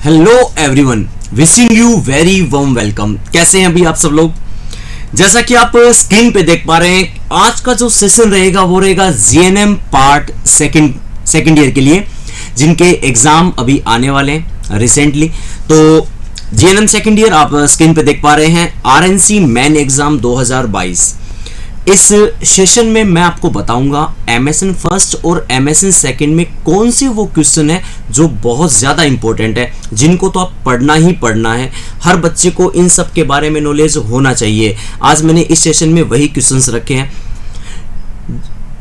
Hello everyone, wishing you very warm welcome. कैसे हैं अभी आप सब लोग? जैसा कि आप स्क्रीन पे देख पा रहे हैं, आज का जो सेशन रहेगा वो रहेगा जीएनएम पार्ट सेकंड ईयर के लिए, जिनके एग्जाम अभी आने वाले हैं रिसेंटली। तो जीएनएम सेकंड ईयर आप स्क्रीन पे देख पा रहे हैं, आरएनसी मेन एग्जाम 2022। इस सेशन में मैं आपको बताऊंगा एमएसएन फर्स्ट और एमएसएन सेकंड में कौन सी वो क्वेश्चन है जो बहुत ज़्यादा इंपॉर्टेंट है, जिनको तो आप पढ़ना ही पढ़ना है। हर बच्चे को इन सब के बारे में नॉलेज होना चाहिए। आज मैंने इस सेशन में वही क्वेश्चंस रखे हैं।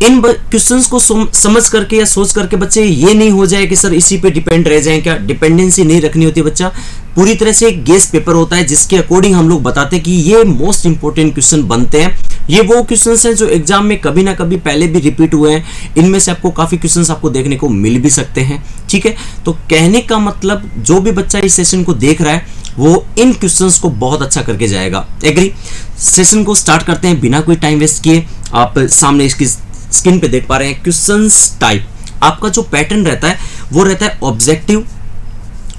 इन क्वेश्चंस को समझ करके या सोच करके बच्चे ये नहीं हो जाए कि सर इसी पे डिपेंड रह जाएं। क्या डिपेंडेंसी नहीं रखनी होती। बच्चा पूरी तरह से एक गेस पेपर होता है जिसके अकॉर्डिंग हम लोग बताते हैं कि ये मोस्ट इंपॉर्टेंट क्वेश्चन बनते हैं। ये वो क्वेश्चंस हैं जो एग्जाम में कभी ना कभी पहले भी रिपीट हुए हैं। इनमें से आपको काफी क्वेश्चंस आपको देखने को मिल भी सकते हैं। ठीक है, तो कहने का मतलब जो भी बच्चा इस सेशन को देख रहा है वो इन क्वेश्चंस को बहुत अच्छा करके जाएगा। एग्री? सेशन को स्टार्ट करते हैं बिना कोई टाइम वेस्ट किए। आप सामने इसकी स्क्रीन पे देख पा रहे हैं क्वेश्चंस टाइप। आपका जो पैटर्न रहता है वो रहता है ऑब्जेक्टिव,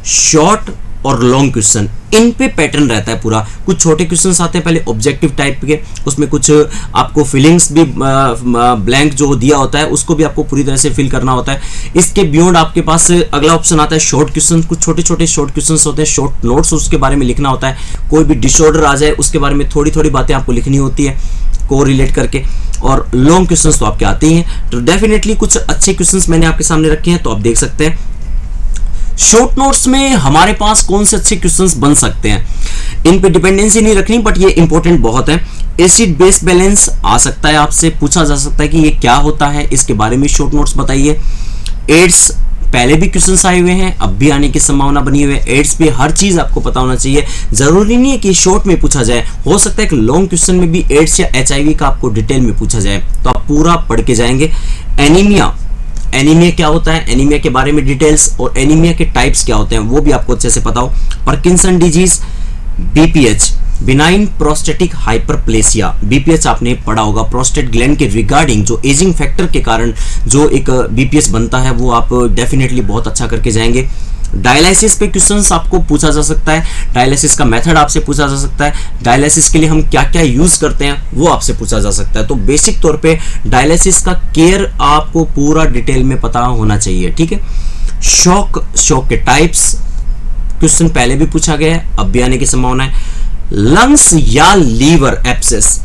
शॉर्ट और लॉन्ग क्वेश्चन। इन पे पैटर्न रहता है पूरा। कुछ छोटे क्वेश्चंस आते हैं पहले ऑब्जेक्टिव टाइप के, उसमें कुछ आपको फीलिंग्स भी ब्लैंक जो दिया होता है उसको भी आपको पूरी तरह से फिल करना होता है। इसके बियॉन्ड आपके पास अगला ऑप्शन आता है शॉर्ट क्वेश्चन। कुछ छोटे छोटे शॉर्ट क्वेश्चंस होते हैं, शॉर्ट नोट्स उसके बारे में लिखना होता है। कोई भी डिसऑर्डर आ जाए उसके बारे में थोड़ी थोड़ी बातें आपको लिखनी होती है को रिलेट करके। और लॉन्ग क्वेश्चंस तो आपके आते ही हैं। तो डेफिनेटली कुछ अच्छे क्वेश्चंस मैंने आपके सामने रखे हैं, तो आप देख सकते हैं। शॉर्ट नोट्स में हमारे पास कौन से अच्छे क्वेश्चंस बन सकते हैं, इन पे डिपेंडेंसी नहीं रखनी, बट ये इंपॉर्टेंट बहुत है। एसिड बेस बैलेंस आ सकता है, आपसे पूछा जा सकता है कि ये क्या होता है, इसके बारे में शॉर्ट नोट्स बताइए। एड्स पहले भी क्वेश्चंस आए हुए हैं, अब भी आने की संभावना बनी हुई है। एड्स पे हर चीज आपको पता होना चाहिए। जरूरी नहीं है कि शॉर्ट में पूछा जाए, हो सकता है कि लॉन्ग क्वेश्चन में भी एड्स या एचआईवी का आपको डिटेल में पूछा जाए, तो आप पूरा पढ़ के जाएंगे। एनीमिया क्या होता है, एनीमिया के बारे में डिटेल्स, और एनीमिया के टाइप्स क्या होते हैं वो भी आपको अच्छे से पता हो। Parkinson disease, BPH, benign prostatic hyperplasia. BPH आपने पढ़ा होगा, प्रोस्टेट ग्लैंड के रिगार्डिंग जो एजिंग फैक्टर के कारण जो एक बीपीएच बनता है, वो आप डेफिनेटली बहुत अच्छा करके जाएंगे। डायलिसिस पे क्वेश्चंस आपको पूछा जा सकता है, डायलिसिस का मेथड आपसे पूछा जा सकता है, डायलिसिस के लिए हम क्या क्या यूज करते हैं वो आपसे पूछा जा सकता है। तो बेसिक तौर पे डायलिसिस का केयर आपको पूरा डिटेल में पता होना चाहिए। ठीक है। शॉक के टाइप्स क्वेश्चन पहले भी पूछा गया है, अब भी आने की संभावना है। लंग्स या लीवर एब्सेस,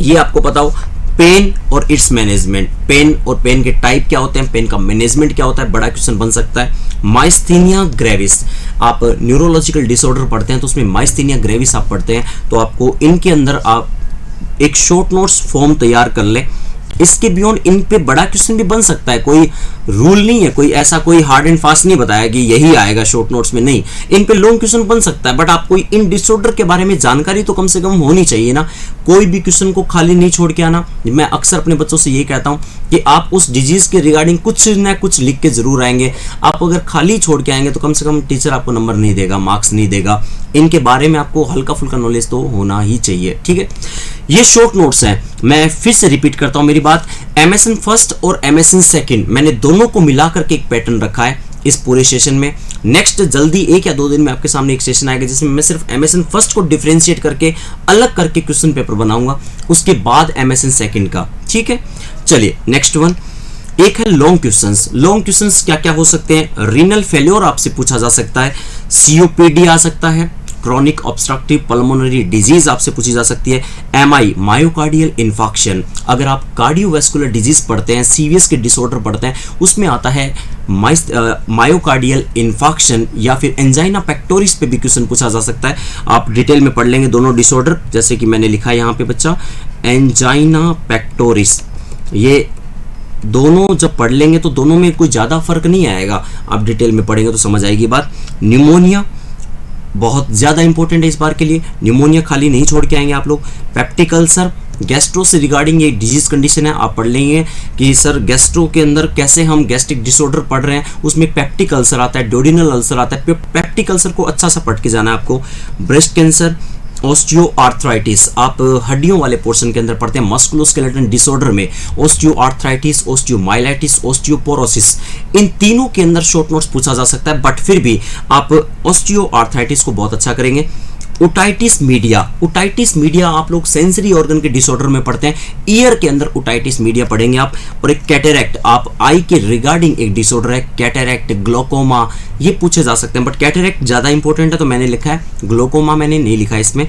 ये आपको पता हो। पेन और इट्स मैनेजमेंट, पेन और पेन के टाइप क्या होते हैं, पेन का मैनेजमेंट क्या होता है, बड़ा क्वेश्चन बन सकता है। माइस्थीनिया ग्रेविस, आप न्यूरोलॉजिकल डिसऑर्डर पढ़ते हैं तो उसमें माइस्थीनिया ग्रेविस आप पढ़ते हैं, तो आपको इनके अंदर आप एक शॉर्ट नोट्स फॉर्म तैयार कर लें। इसके बियॉन्ड इन पे बड़ा क्वेश्चन भी बन सकता है, कोई रूल नहीं है, कोई ऐसा कोई हार्ड एंड फास्ट नहीं बताया कि यही आएगा शॉर्ट नोट्स में, नहीं। इन पे लॉन्ग क्वेश्चन बन सकता है, बट आपको इन डिसऑर्डर के बारे में जानकारी तो कम से कम होनी चाहिए ना। कोई भी क्वेश्चन को खाली नहीं छोड़ के आना। मैं अक्सर अपने बच्चों से ये कहता हूँ कि आप उस डिजीज के रिगार्डिंग कुछ ना कुछ लिख के जरूर आएंगे। आप अगर खाली छोड़ के आएंगे तो कम से कम टीचर आपको नंबर नहीं देगा, मार्क्स नहीं देगा। इनके बारे में आपको हल्का फुल्का नॉलेज तो होना ही चाहिए। ठीक है, ये शॉर्ट नोट्स हैं। मैं फिर से रिपीट करता हूं मेरी बात, एमएसएन फर्स्ट और एमएसएन सेकंड मैंने दोनों को मिला करके एक पैटर्न रखा है इस पूरे सेशन में। नेक्स्ट जल्दी 1 या 2 दिन में आपके सामने एक सेशन आएगा जिसमें मैं सिर्फ एमएसएन फर्स्ट को डिफरेंशिएट करके अलग करके क्वेश्चन पेपर बनाऊंगा, उसके बाद एमएसएन सेकंड का। ठीक है, चलिए नेक्स्ट वन। एक है लॉन्ग क्वेश्चंस। लॉन्ग क्वेश्चंस क्या क्या हो सकते हैं? रीनल फेल्योर आपसे पूछा जा सकता है, सीओपीडी आ सकता है, क्रॉनिक ऑब्स्ट्रक्टिव पल्मोनरी डिजीज आपसे पूछी जा सकती है, एमआई मायोकार्डियल इन्फाक्शन। अगर आप कार्डियोवैस्कुलर डिजीज पढ़ते हैं, सीवीएस के डिसऑर्डर पढ़ते हैं, उसमें आता है मायोकार्डियल इन्फाक्शन या फिर एंजाइना पेक्टोरिस पे भी क्वेश्चन पूछा जा सकता है। आप डिटेल में पढ़ लेंगे दोनों डिसऑर्डर, जैसे कि मैंने लिखा है यहाँ पे बच्चा, एंजाइना पेक्टोरिस। ये दोनों जब पढ़ लेंगे तो दोनों में कोई ज़्यादा फर्क नहीं आएगा, आप डिटेल में पढ़ेंगे तो समझ आएगी बात। न्यूमोनिया बहुत ज़्यादा इंपॉर्टेंट है इस बार के लिए, न्यूमोनिया खाली नहीं छोड़ के आएंगे आप लोग। पेप्टिक अल्सर, गैस्ट्रो से रिगार्डिंग ये डिजीज कंडीशन है, आप पढ़ लेंगे कि सर गैस्ट्रो के अंदर कैसे हम गैस्ट्रिक डिसऑर्डर पढ़ रहे हैं, उसमें पेप्टिक अल्सर आता है, डोडिनल अल्सर आता है। पेप्टिक अल्सर को अच्छा सा पढ़ के जाना है आपको। ब्रेस्ट कैंसर, ऑस्टियोआर्थराइटिस, आप हड्डियों वाले पोर्शन के अंदर पढ़ते हैं, मस्कुलोस्केलेटल डिसऑर्डर में ऑस्टियोआर्थराइटिस, ऑस्टियोमाइलाइटिस, ऑस्टियोपोरोसिस, इन तीनों के अंदर शॉर्ट नोट्स पूछा जा सकता है, बट फिर भी आप ऑस्टियोआर्थराइटिस को बहुत अच्छा करेंगे। ओटाइटिस मीडिया, ओटाइटिस मीडिया आप लोग सेंसरी ऑर्गन के डिसऑर्डर में पढ़ते हैं, ईयर के अंदर ओटाइटिस मीडिया पढ़ेंगे आप। और एक कैटेरैक्ट, आप आई के रिगार्डिंग एक डिसऑर्डर है कैटेरैक्ट, ग्लोकोमा, ये पूछे जा सकते हैं, बट कैटेरैक्ट ज्यादा इंपॉर्टेंट है तो मैंने लिखा है, ग्लोकोमा मैंने नहीं लिखा है इसमें।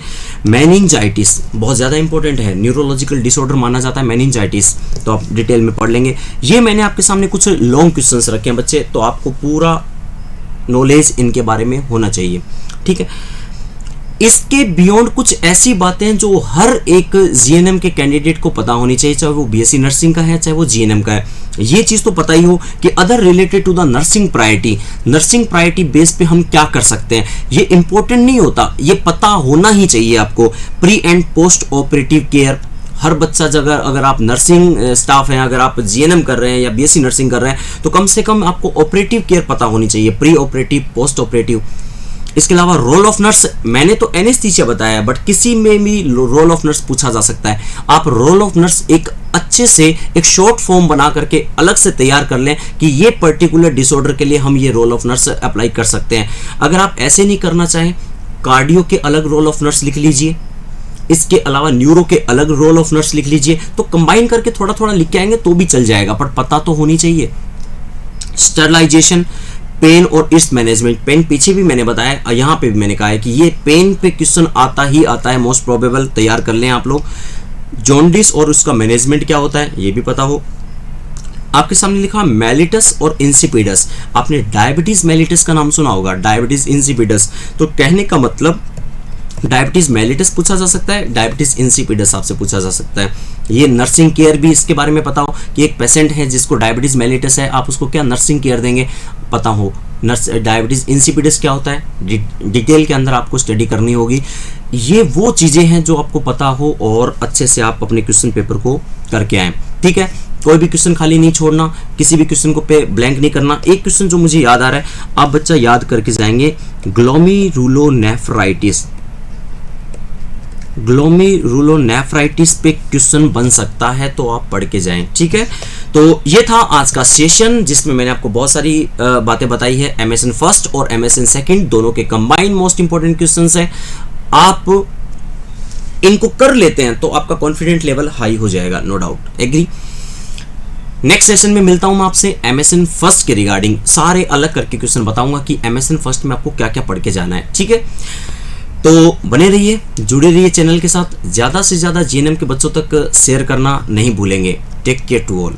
मेनिंजाइटिस बहुत ज्यादा इंपॉर्टेंट है, न्यूरोलॉजिकल डिसऑर्डर माना जाता है मेनिंजाइटिस, तो आप डिटेल में पढ़ लेंगे। ये मैंने आपके सामने कुछ लॉन्ग क्वेश्चंस रखे हैं बच्चे, तो आपको पूरा नॉलेज इनके बारे में होना चाहिए, ठीक है। इसके बियॉन्ड कुछ ऐसी बातें हैं जो हर एक जीएनएम के कैंडिडेट को पता होनी चाहिए, चाहे वो बीएससी नर्सिंग का है चाहे वो जीएनएम का है। ये चीज तो पता ही हो कि other related to the nursing priority base पे हम क्या कर सकते हैं, ये इंपॉर्टेंट नहीं होता, ये पता होना ही चाहिए आपको। Pre and post operative care, हर बच्चा अगर आप नर्सिंग स्टाफ हैं, अगर आप जीएनएम कर रहे हैं या बीएससी नर्सिंग कर रहे हैं, तो कम से कम आपको ऑपरेटिव केयर पता होनी चाहिए, प्री ऑपरेटिव, पोस्ट ऑपरेटिव। इसके अलावा रोल ऑफ नर्स, मैंने तो एनेस्थीसिया बताया, बट किसी में भी रोल ऑफ नर्स पूछा जा सकता है। आप रोल ऑफ नर्स एक अच्छे से एक शॉर्ट फॉर्म बना करके अलग से तैयार कर लें कि ये पर्टिकुलर डिसऑर्डर के लिए हम ये रोल ऑफ नर्स अप्लाई कर सकते हैं। अगर आप ऐसे नहीं करना चाहें, कार्डियो के अलग रोल ऑफ नर्स लिख लीजिए, इसके अलावा न्यूरो के अलग रोल ऑफ नर्स लिख लीजिए, तो कंबाइन करके थोड़ा थोड़ा लिख के आएंगे तो भी चल जाएगा, पर पता तो होनी चाहिए। स्टरलाइजेशन, पेन और इट्स मैनेजमेंट, पेन पीछे भी मैंने बताया, यहाँ पे भी मैंने कहा है कि ये पेन पे क्वेश्चन आता ही आता है, मोस्ट प्रोबेबल, तैयार कर लें आप लोग। जॉन्डिस और उसका मैनेजमेंट क्या होता है ये भी पता हो। आपके सामने लिखा मेलिटस और इंसिपिडस, आपने डायबिटीज मेलिटस का नाम सुना होगा, डायबिटीज इंसिपिडस, तो कहने का मतलब डायबिटीज मेलिटस पूछा जा सकता है, डायबिटीज इंसिपिडस आपसे पूछा जा सकता है। ये नर्सिंग केयर भी इसके बारे में पता हो कि एक पेशेंट है जिसको डायबिटीज मेलिटस है, आप उसको क्या नर्सिंग केयर देंगे पता हो। डायबिटीज इंसिपिडस क्या होता है डिटेल के अंदर आपको स्टडी करनी होगी। ये वो चीजें हैं जो आपको पता हो और अच्छे से आप अपने क्वेश्चन पेपर को करके आए, ठीक है। कोई भी क्वेश्चन खाली नहीं छोड़ना, किसी भी क्वेश्चन को पे ब्लैंक नहीं करना। एक क्वेश्चन जो मुझे याद आ रहा है, आप बच्चा याद करके जाएंगे, ग्लोमेरुलोनेफ्राइटिस, ग्लोमेरुलोनेफ्राइटिस पे क्वेश्चन बन सकता है, तो आप पढ़ के जाएं, ठीक है। तो ये था आज का सेशन जिसमें मैंने आपको बहुत सारी बातें बताई है। एमएसएन फर्स्ट और एमएसएन सेकंड दोनों के कंबाइंड मोस्ट इंपॉर्टेंट क्वेश्चंस हैं। आप इनको कर लेते हैं तो आपका कॉन्फिडेंट लेवल हाई हो जाएगा, no doubt, agree. Next session में मिलता हूं मैं आपसे एमएसएन फर्स्ट के रिगार्डिंग, सारे अलग करके क्वेश्चन बताऊंगा कि एमएसएन फर्स्ट में आपको क्या क्या पढ़ के जाना है, ठीक है। तो बने रहिए, जुड़े रहिए चैनल के साथ, ज्यादा से ज्यादा जीएनएम के बच्चों तक शेयर करना नहीं भूलेंगे। Take care to all.